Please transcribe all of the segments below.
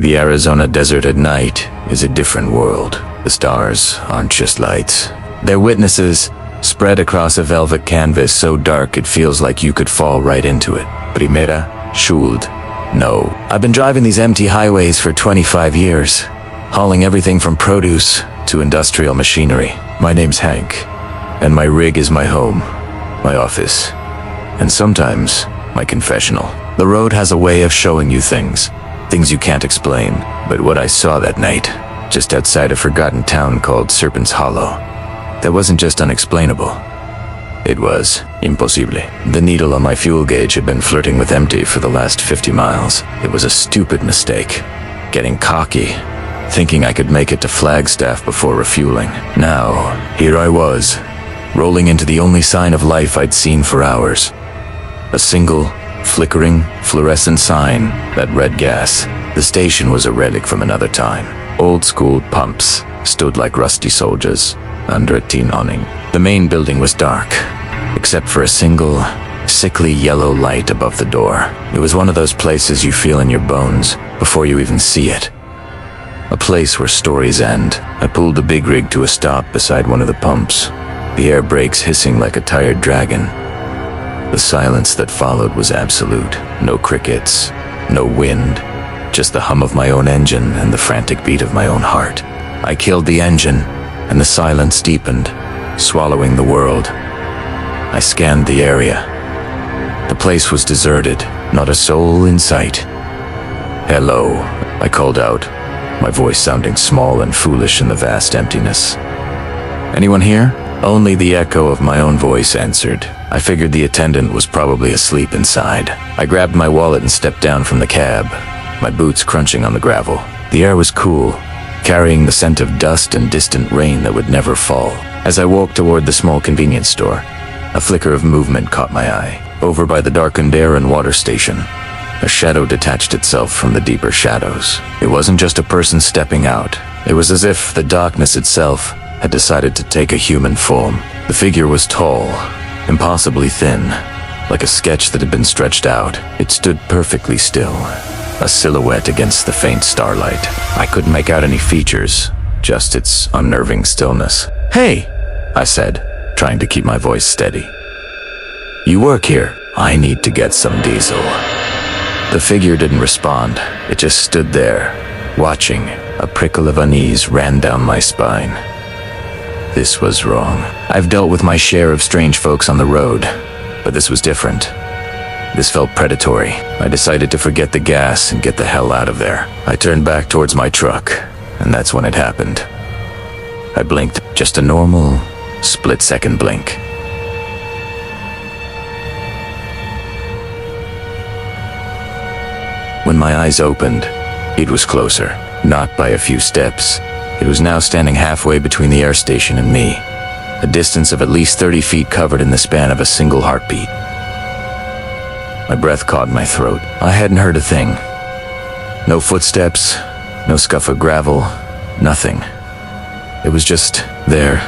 The Arizona desert at night is a different world. The stars aren't just lights. They're witnesses spread across a velvet canvas so dark it feels like you could fall right into it. Primera, Schuld. No. I've been driving these empty highways for 25 years, hauling everything from produce to industrial machinery. My name's Hank, and my rig is my home, my office, and sometimes my confessional. The road has a way of showing you things you can't explain. But what I saw that night, just outside a forgotten town called Serpent's Hollow, that wasn't just unexplainable. It was imposible. The needle on my fuel gauge had been flirting with empty for the last 50 miles. It was a stupid mistake. Getting cocky, thinking I could make it to Flagstaff before refueling. Now, here I was, rolling into the only sign of life I'd seen for hours. A single, flickering, fluorescent sign that read gas. The station was a relic from another time. Old-school pumps stood like rusty soldiers under a tin awning. The main building was dark, except for a single, sickly yellow light above the door. It was one of those places you feel in your bones before you even see it. A place where stories end. I pulled the big rig to a stop beside one of the pumps, the air brakes hissing like a tired dragon. The silence that followed was absolute. No crickets, no wind, just the hum of my own engine and the frantic beat of my own heart. I killed the engine, and the silence deepened, swallowing the world. I scanned the area. The place was deserted, not a soul in sight. "Hello," I called out, my voice sounding small and foolish in the vast emptiness. "Anyone here?" Only the echo of my own voice answered. I figured the attendant was probably asleep inside. I grabbed my wallet and stepped down from the cab, my boots crunching on the gravel. The air was cool, carrying the scent of dust and distant rain that would never fall. As I walked toward the small convenience store, a flicker of movement caught my eye. Over by the darkened air and water station, a shadow detached itself from the deeper shadows. It wasn't just a person stepping out. It was as if the darkness itself had decided to take a human form. The figure was tall, impossibly thin, like a sketch that had been stretched out. It stood perfectly still, a silhouette against the faint starlight. I couldn't make out any features, just its unnerving stillness. "Hey," I said, trying to keep my voice steady. "You work here. I need to get some diesel." The figure didn't respond. It just stood there, watching. A prickle of unease ran down my spine. This was wrong. I've dealt with my share of strange folks on the road, but this was different. This felt predatory. I decided to forget the gas and get the hell out of there. I turned back towards my truck, and that's when it happened. I blinked, just a normal, split-second blink. When my eyes opened, it was closer, not by a few steps. It was now standing halfway between the air station and me, a distance of at least 30 feet covered in the span of a single heartbeat. My breath caught in my throat. I hadn't heard a thing. No footsteps, no scuff of gravel, nothing. It was just there.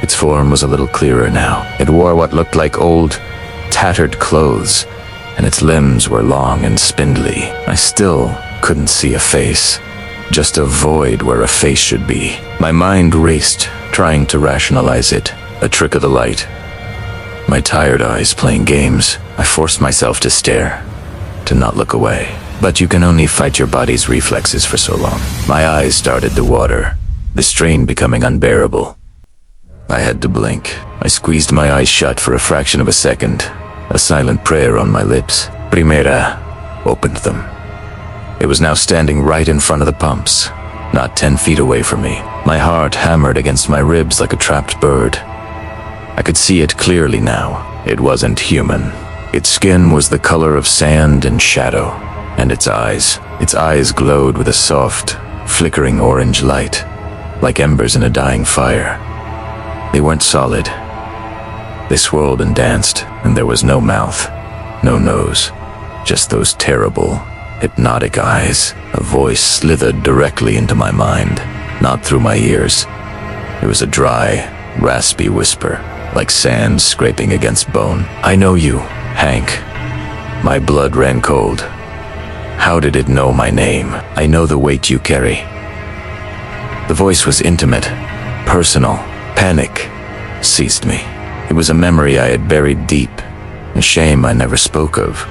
Its form was a little clearer now. It wore what looked like old, tattered clothes, and its limbs were long and spindly. I still couldn't see a face, just a void where a face should be. My mind raced, trying to rationalize it. A trick of the light. My tired eyes playing games. I forced myself to stare, to not look away. But you can only fight your body's reflexes for so long. My eyes started to water, the strain becoming unbearable. I had to blink. I squeezed my eyes shut for a fraction of a second, a silent prayer on my lips. Primera opened them. It was now standing right in front of the pumps, not 10 feet away from me. My heart hammered against my ribs like a trapped bird. I could see it clearly now. It wasn't human. Its skin was the color of sand and shadow, and its eyes glowed with a soft, flickering orange light, like embers in a dying fire. They weren't solid. They swirled and danced, and there was no mouth, no nose, just those terrible, hypnotic eyes. A voice slithered directly into my mind, not through my ears. It was a dry, raspy whisper, like sand scraping against bone. "I know you, Hank." My blood ran cold. How did it know my name? I know the weight you carry. The voice was intimate, personal. Panic seized me. It was a memory I had buried deep, a shame I never spoke of.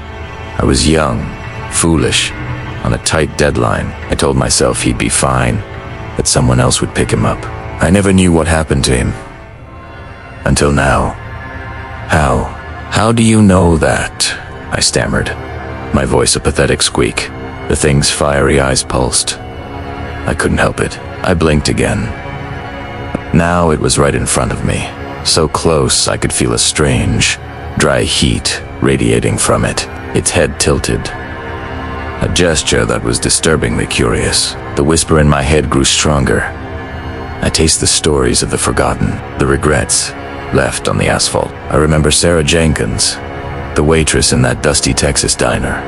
I was young, foolish, on a tight deadline. I told myself he'd be fine, that someone else would pick him up. I never knew what happened to him. Until now. How? How do you know that? I stammered, my voice a pathetic squeak. The thing's fiery eyes pulsed. I couldn't help it. I blinked again. Now it was right in front of me, so close I could feel a strange, dry heat radiating from it, its head tilted. A gesture that was disturbingly curious. The whisper in my head grew stronger. I taste the stories of the forgotten, the regrets left on the asphalt. I remember Sarah Jenkins, the waitress in that dusty Texas diner.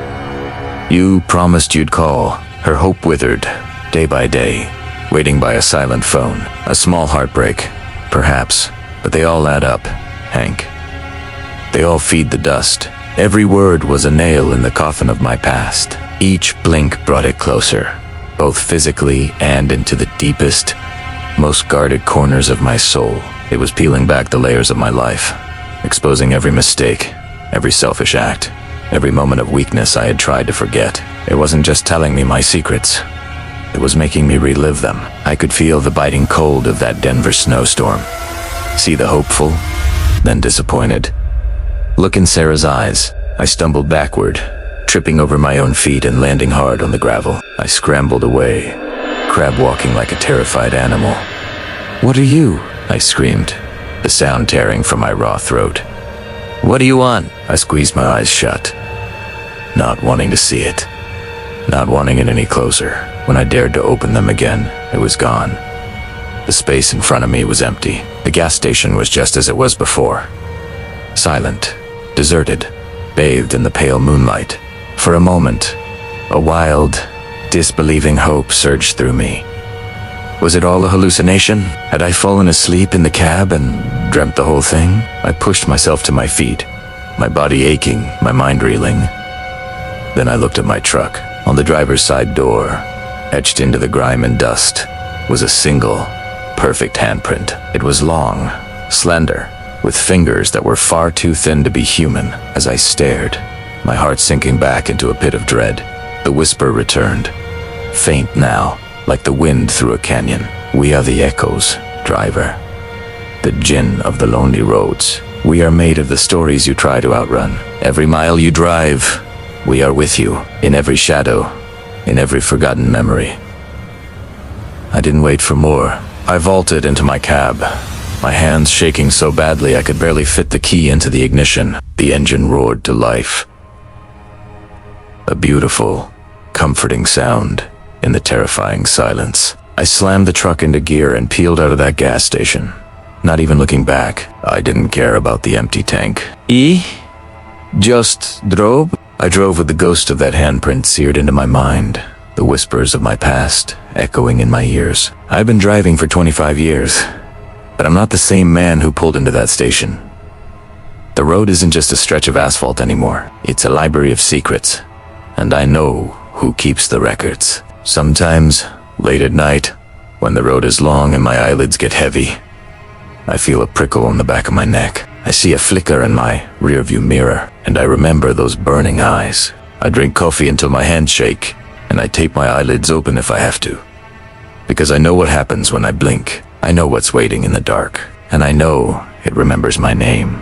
You promised you'd call. Her hope withered, day by day, waiting by a silent phone. A small heartbreak, perhaps, but they all add up, Hank. They all feed the dust. Every word was a nail in the coffin of my past. Each blink brought it closer, both physically and into the deepest, most guarded corners of my soul. It was peeling back the layers of my life, exposing every mistake, every selfish act, every moment of weakness I had tried to forget. It wasn't just telling me my secrets. It was making me relive them. I could feel the biting cold of that Denver snowstorm. See the hopeful, then disappointed. Look in Sarah's eyes. I stumbled backward, tripping over my own feet and landing hard on the gravel. I scrambled away, crab walking like a terrified animal. "What are you?" I screamed, the sound tearing from my raw throat. "What do you want?" I squeezed my eyes shut, not wanting to see it, not wanting it any closer. When I dared to open them again, it was gone. The space in front of me was empty. The gas station was just as it was before. Silent, deserted, bathed in the pale moonlight. For a moment, a wild, disbelieving hope surged through me. Was it all a hallucination? Had I fallen asleep in the cab and dreamt the whole thing? I pushed myself to my feet, my body aching, my mind reeling. Then I looked at my truck. On the driver's side door, etched into the grime and dust, was a single, perfect handprint. It was long, slender, with fingers that were far too thin to be human. As I stared, my heart sinking back into a pit of dread, the whisper returned, faint now, like the wind through a canyon. "We are the echoes, driver. The Jinn of the lonely roads. We are made of the stories you try to outrun. Every mile you drive, we are with you, in every shadow, in every forgotten memory." I didn't wait for more. I vaulted into my cab, my hands shaking so badly I could barely fit the key into the ignition. The engine roared to life. A beautiful, comforting sound in the terrifying silence. I slammed the truck into gear and peeled out of that gas station, not even looking back. I didn't care about the empty tank. Just drove? I drove with the ghost of that handprint seared into my mind, the whispers of my past echoing in my ears. I've been driving for 25 years, but I'm not the same man who pulled into that station. The road isn't just a stretch of asphalt anymore. It's a library of secrets, and I know who keeps the records. Sometimes, late at night, when the road is long and my eyelids get heavy, I feel a prickle on the back of my neck. I see a flicker in my rearview mirror, and I remember those burning eyes. I drink coffee until my hands shake, and I tape my eyelids open if I have to. Because I know what happens when I blink. I know what's waiting in the dark, and I know it remembers my name.